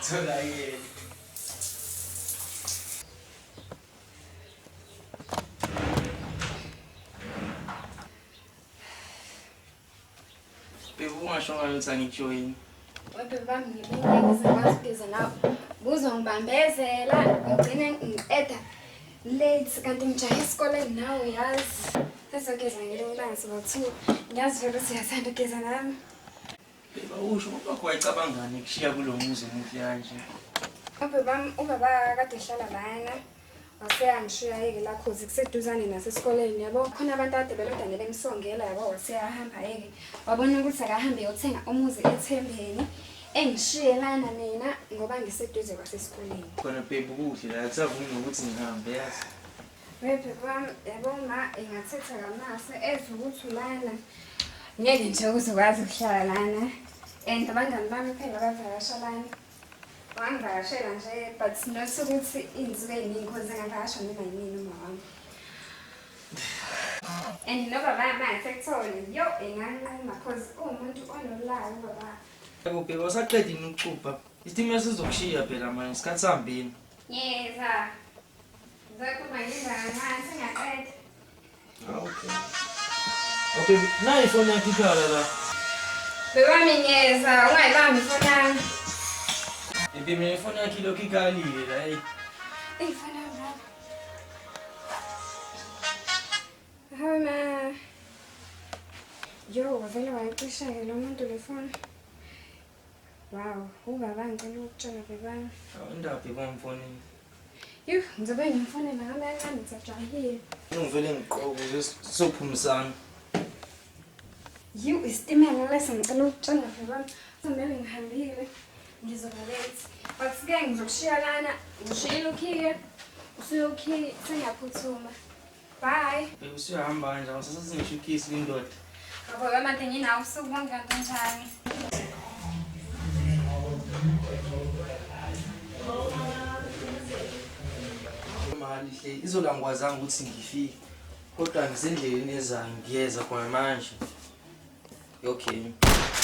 So like people want to show me something join. Kodwa bangibinge ngizokwazi nawe buzongibambezela ngigcine ngiqeda late kanti ngijahe esikoleni nawe yazi sesogeza ngelanga sibo2 ngiyazi ukuthi uyathanda ukugeza nami Beba usho ngoba kwayicabangani kushiya kulo muzi omuhle kanje. ubaba kade ehlala lana waseyangishiya yeke la cause kuseduzane nasesikoleni yabo khona abantu ade belodane bemsongela yabo waseyahamba yeke wabona ukuthi akahambe yothenga umuzi eThembeni engishiye lana mina ngoba ngiseduze kwasesikoleni Khona beba kuhle la kusavumi ukuthi ngihambe yazi. Bebe bami yabo ma ingathetha kamase ezwe ukuthi ulana ngeke nje uzokwazi ukuhlala lana and abangani bami phela bavakasha lana wangivakashela nje but not ukuthi inzuku eziningi cause ngavakasha noma yini uma wami and noba mama sekuthola yo enganquma cause umuntu onolaka baba Yebo beba usaqeda ukucupha. Isitimela sizokushiya phela manje isikhathi sihambile. yeza zakuba nginganga singaqeda Okay. Okay, nayi ifoni yakho ikhala la. bebami ngeza ungayibambi ifoni yami Mina ifoni yakho ilokhu ikhalile la hey. ifoni yami hayi ma yo vele wayicisha-ke lo muntu le foni wow ubaba ngicela ukutshela bebami Awundaba beba mfonini. yo ngizobe ngimfonela ngabe kancane ngisajahile Ngivele ngiqoke sophumisana. Yo isitimela lesi ngicela ukutshela bebami kumele ngihambile ngizoba late but-ke ngizokushiya lana ngishiyile ukhiye usuyokhiye sengiyaphuthuma bye Beba usuyahamba kanje awusasathi ngisho ikhisi kwindoda. Ngabo manje nginawo usuku bonke kanjani Imali hle izolangwazanga ukuthi ngifike. Kodwa ngisendleleni ezayo ngiyeza khona manje. Okay.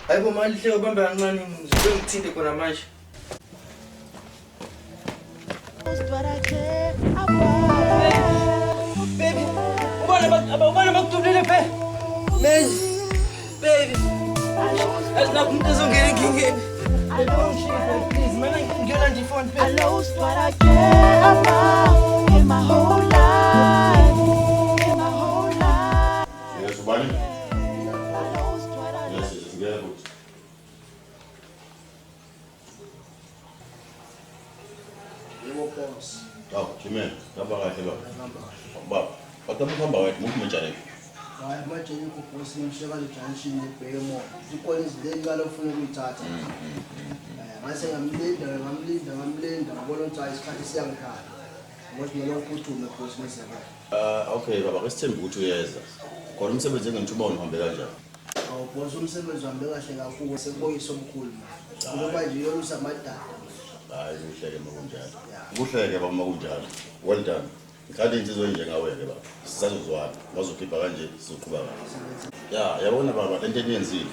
Hayibo mali hle ubambe kancane ngizobe ngithinte khona manje. Baby, ubona bakudubulile phela. Man, baby. Asinaku umuntu ezongena enkingeni. Please, mina ngiyona nje ifoni phela. I lost what I care about in my whole life. In my whole life. Yes, buddy. I lost what I Yes, it's good. Yebo boss. Oh, Jimmy, namba kahle baba. Baba, hamba wethu mukumjane. Hayi manje yikho boss ngishaka le junction lebheke mo. Ikhona izinto engicala ufuna ukuyithatha. Mase ngamlinda ngabona ukuthi hayi isikhathi siyangikhala. Ngoba mina uphuthume boss meseka. Okay baba, ngisithemba ukuthi uyeza. Khona umsebenzi engithuba uhambe kanjani? Awu boss umsebenzi wambe kahle kakhulu sekubonisa omkhulu. Ngoba nje yolusa amadada. Hayi, uhleke makunjalo. Kuhleke baba makunjalo. Well done. Ngikade insizwe njengawe ke baba. Sizazozwana. Wazokhipha kanje sizoqhubeka kahle. Yabona baba lento eniyenzile.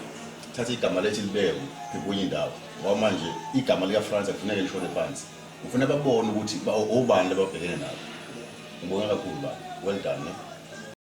Thatha igama lethi libeke phibunye indawo. Ngoba manje igama lika France kufuneka lishone phansi. Ufuna babone ukuthi ubani lebabhekene nabo. Ngibonga kakhulu baba. Well done.